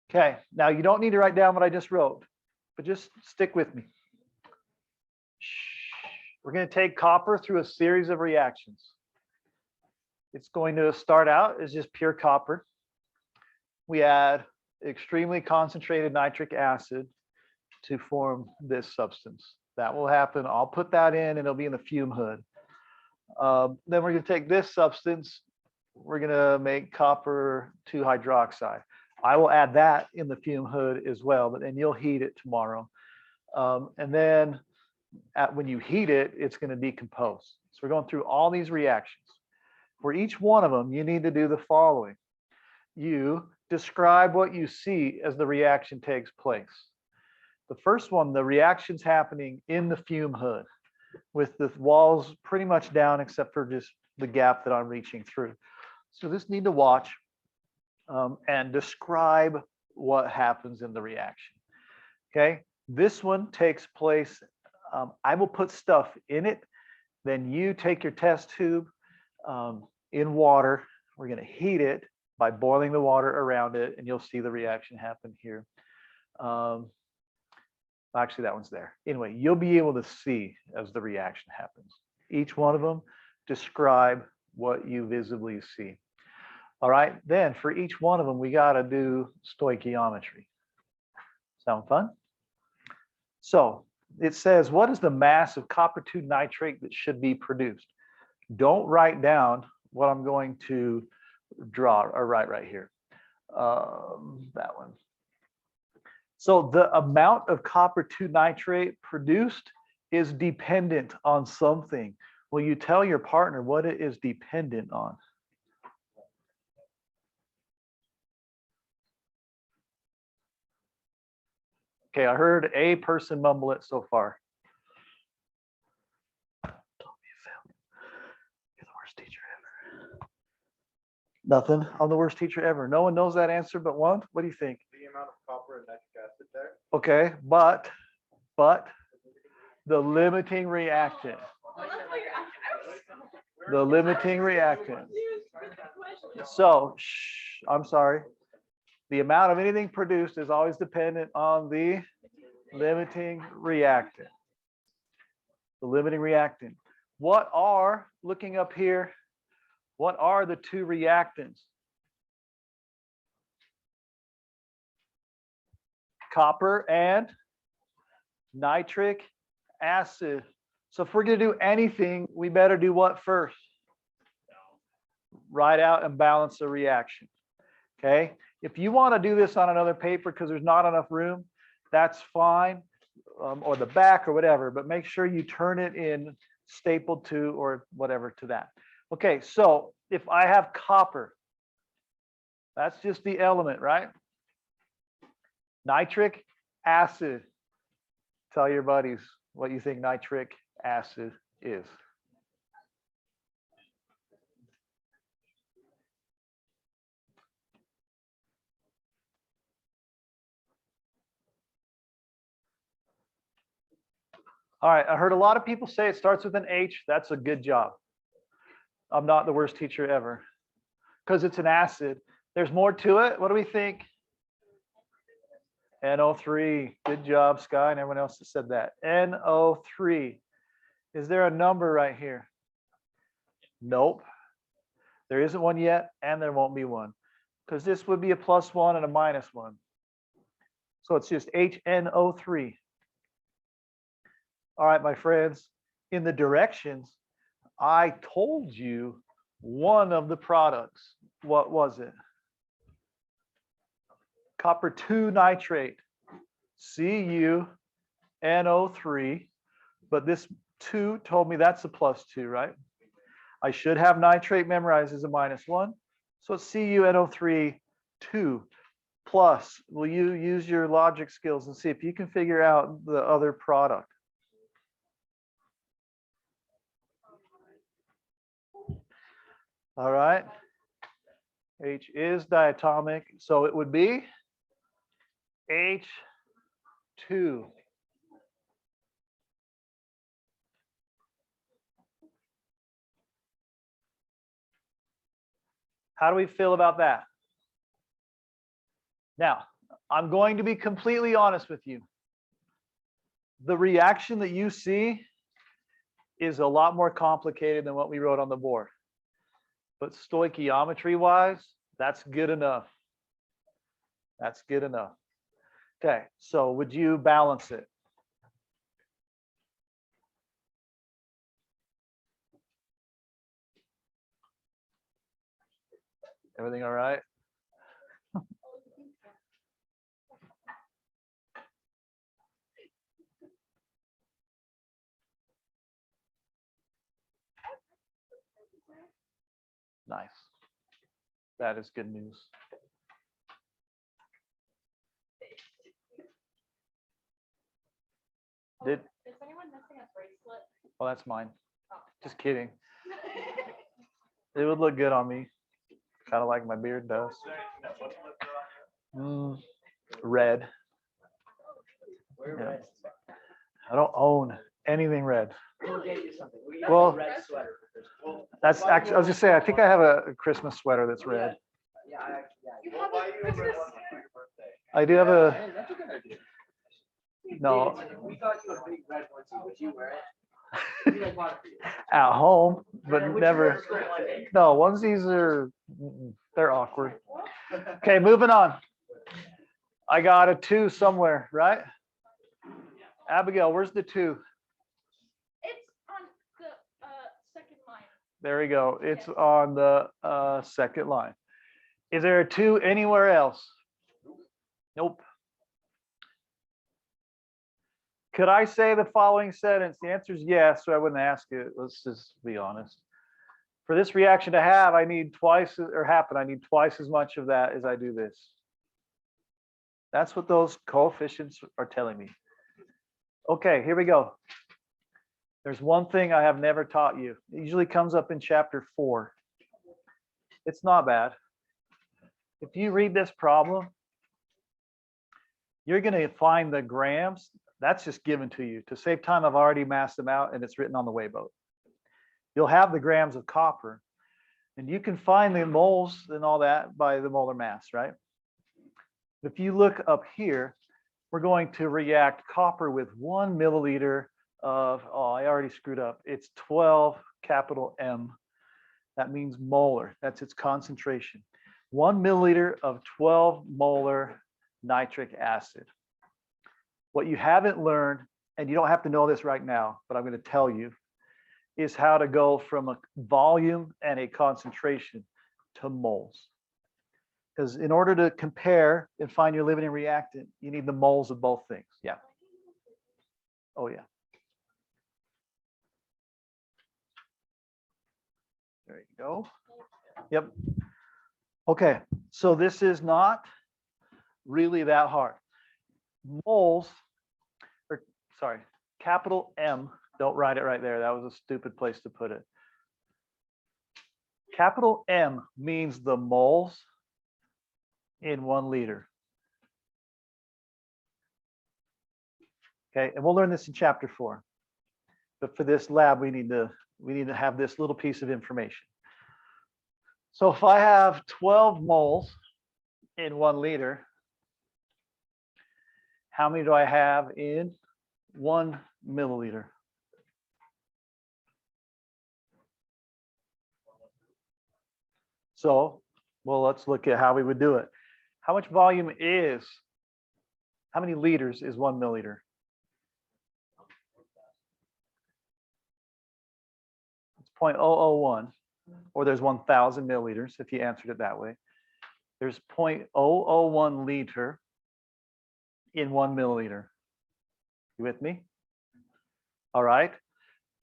Okay, now you don't need to write down what I just wrote, but just stick with me. We're going to take copper through a series of reactions. It's going to start out as just pure copper. We add extremely concentrated nitric acid to form this substance. That will happen. I'll put that in and it'll be in the fume hood. Then we're going to take this substance. We're going to make copper 2 hydroxide. I will add that in the fume hood as well, but then you'll heat it tomorrow. And then when you heat it, it's going to decompose. So we're going through all these reactions. For each one of them, you need to do the following. You describe what you see as the reaction takes place. The first one, the reaction's happening in the fume hood with the walls pretty much down except for just the gap that I'm reaching through. So just need to watch and describe what happens in the reaction. Okay, this one takes place. I will put stuff in it. Then you take your test tube in water. We're going to heat it by boiling the water around it, and you'll see the reaction happen here. Actually, that one's there. Anyway, you'll be able to see as the reaction happens. Each one of them, describe what you visibly see. All right, then for each one of them, we got to do stoichiometry. Sound fun? So it says, what is the mass of copper 2 nitrate that should be produced? Don't write down what I'm going to draw or write right here. That one. So the amount of copper 2 nitrate produced is dependent on something. Will you tell your partner what it is dependent on? Okay, I heard a person mumble it so far. You're the worst teacher ever. Nothing. I'm the worst teacher ever. No one knows that answer but one. What do you think? The amount of copper and nitric acid there. Okay, but the limiting reactant. The limiting reactant. So, I'm sorry. The amount of anything produced is always dependent on the limiting reactant. The limiting reactant. What are, looking up here, what are the 2 reactants? Copper and nitric acid. So if we're going to do anything, we better do what first? Write out and balance the reaction. Okay. If you want to do this on another paper because there's not enough room, that's fine, or the back or whatever, but make sure you turn it in stapled to or whatever to that. Okay, so if I have copper, that's just the element, right? Nitric acid. Tell your buddies what you think nitric acid is. All right, I heard a lot of people say it starts with an H. That's a good job. I'm not the worst teacher ever because it's an acid. There's more to it. What do we think? NO3. Good job, Sky, and everyone else that said that. NO3. Is there a number right here? Nope. There isn't one yet, and there won't be one because this would be a +1 and a -1. So it's just HNO3. All right, my friends, in the directions, I told you one of the products. What was it? Copper 2 nitrate, CuNO3, but this 2 told me that's a +2, right? I should have nitrate memorized as a -1. So it's CuNO3 2 plus. Will you use your logic skills and see if you can figure out the other product? All right. H is diatomic, so it would be H2. How do we feel about that? Now, I'm going to be completely honest with you. The reaction that you see is a lot more complicated than what we wrote on the board. But stoichiometry wise, that's good enough. That's good enough. Okay, so would you balance it? Everything all right? Nice. That is good news. Is anyone missing a bracelet? Oh, that's mine. Oh, just kidding. It would look good on me. Kind of like my beard does. Red. Yeah. I don't own anything red. Well, that's actually, I was just saying, I think I have a Christmas sweater that's red. I do have a. No. We thought you were a big red onesie. Would you wear it? At home, but never. No, onesies are, they're awkward. Okay, moving on. I got a 2 somewhere, right? Abigail, where's the 2? It's on the second line. There we go. It's on the second line. Is there a 2 anywhere else? Nope. Could I say the following sentence? The answer is yes, so I wouldn't ask it. Let's just be honest. For this reaction to have, I need twice, or happen, I need twice as much of that as I do this. That's what those coefficients are telling me. Okay, here we go. There's one thing I have never taught you. It usually comes up in chapter 4. It's not bad. If you read this problem, you're going to find the grams. That's just given to you. To save time, I've already massed them out and it's written on the weighboat. You'll have the grams of copper and you can find the moles and all that by the molar mass, right? If you look up here, we're going to react copper with 1 milliliter of, oh, I already screwed up. It's 12 capital M. That means molar. That's its concentration. 1 milliliter of 12 molar nitric acid. What you haven't learned, and you don't have to know this right now, but I'm going to tell you, is how to go from a volume and a concentration to moles. Because in order to compare and find your limiting reactant, you need the moles of both things. Yeah. Oh, yeah. There you go. Yep. Okay, so this is not really that hard. Moles, or sorry, capital M, don't write it right there. That was a stupid place to put it. Capital M means the moles in 1 liter. Okay, and we'll learn this in chapter 4. But for this lab, we need to have this little piece of information. So if I have 12 moles in 1 liter, how many do I have in 1 milliliter? So, well, let's look at how we would do it. How much volume is, how many liters is 1 milliliter? It's 0.001, or there's 1,000 milliliters if you answered it that way. There's 0.001 liter in 1 milliliter. You with me? All right.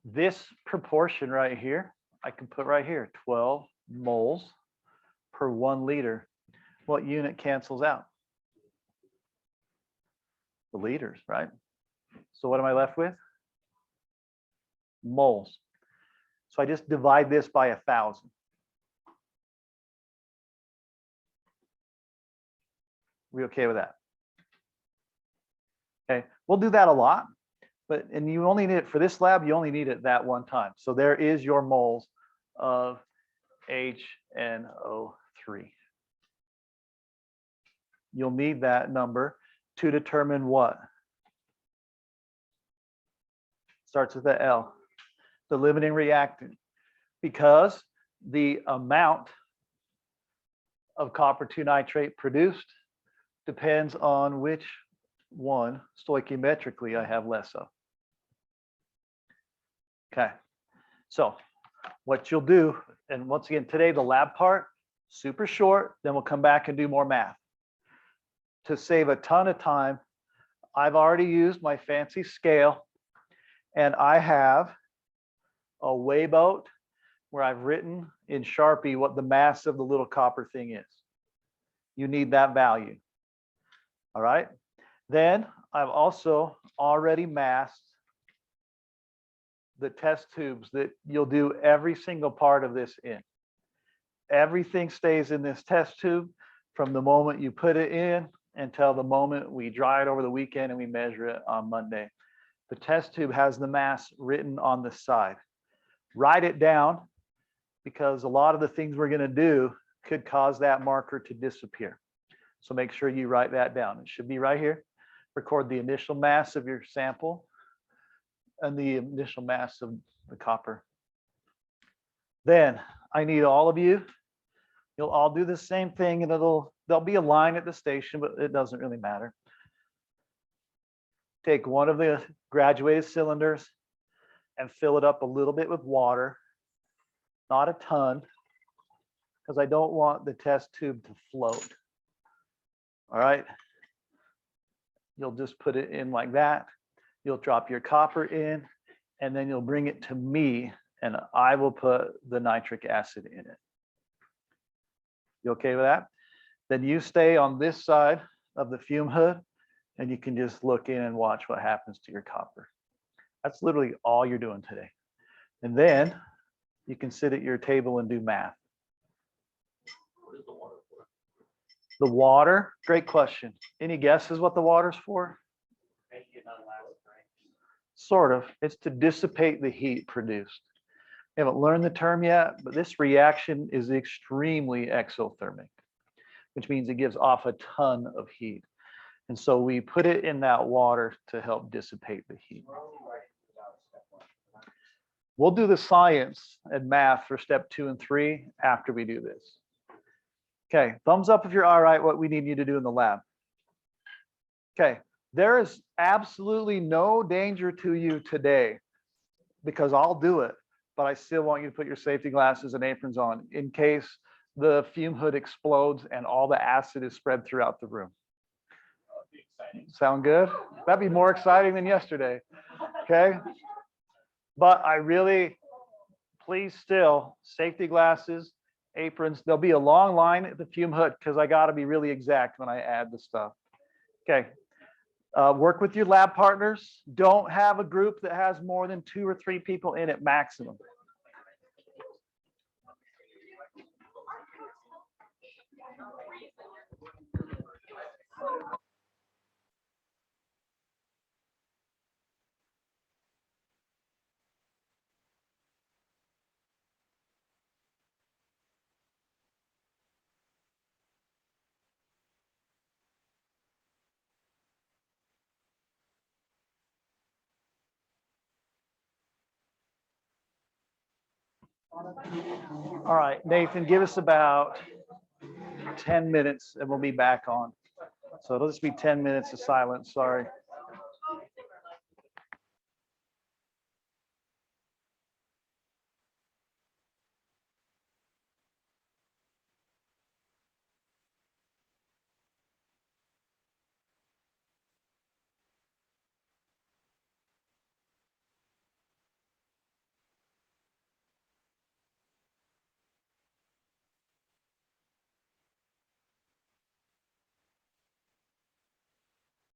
This proportion right here, I can put right here, 12 moles per 1 liter. What unit cancels out? The liters, right? So what am I left with? Moles. So I just divide this by 1,000. We okay with that? Okay, we'll do that a lot, and you only need it for this lab, you only need it that one time. So there is your moles of HNO3. you'll need that number to determine what? Starts with the L, the limiting reactant, because the amount of copper 2 nitrate produced depends on which one stoichiometrically I have less of. Okay, so what you'll do, and once again, today the lab part, super short, then we'll come back and do more math. To save a ton of time, I've already used my fancy scale, and I have a weigh boat where I've written in Sharpie what the mass of the little copper thing is. You need that value. All right. Then I've also already masked the test tubes that you'll do every single part of this in. Everything stays in this test tube from the moment you put it in until the moment we dry it over the weekend and we measure it on Monday. The test tube has the mass written on the side. Write it down, because a lot of the things we're going to do could cause that marker to disappear. So make sure you write that down. It should be right here. Record the initial mass of your sample and the initial mass of the copper. Then I need all of you. You'll all do the same thing, and there'll be a line at the station, but it doesn't really matter. Take one of the graduated cylinders and fill it up a little bit with water, not a ton, because I don't want the test tube to float. All right. You'll just put it in like that. You'll drop your copper in, and then you'll bring it to me, and I will put the nitric acid in it. You okay with that? Then you stay on this side of the fume hood, and you can just look in and watch what happens to your copper. That's literally all you're doing today. And then you can sit at your table and do math. What is the water for? The water, great question. Any guesses what the water's for? Sort of. It's to dissipate the heat produced. We haven't learned the term yet, but this reaction is extremely exothermic, which means it gives off a ton of heat. And so we put it in that water to help dissipate the heat. We'll do the science and math for step 2 and 3 after we do this. Okay, thumbs up if you're all right, what we need you to do in the lab. Okay, there is absolutely no danger to you today, because I'll do it, but I still want you to put your safety glasses and aprons on in case the fume hood explodes and all the acid is spread throughout the room. Sound good? That'd be more exciting than yesterday. Okay. But I really, please still, safety glasses, aprons. There'll be a long line at the fume hood because I got to be really exact when I add the stuff. Okay. Work with your lab partners. Don't have a group that has more than 2 or 3 people in it maximum. All right, Nathan, give us about 10 minutes and we'll be back on. So it'll just be 10 minutes of silence, sorry.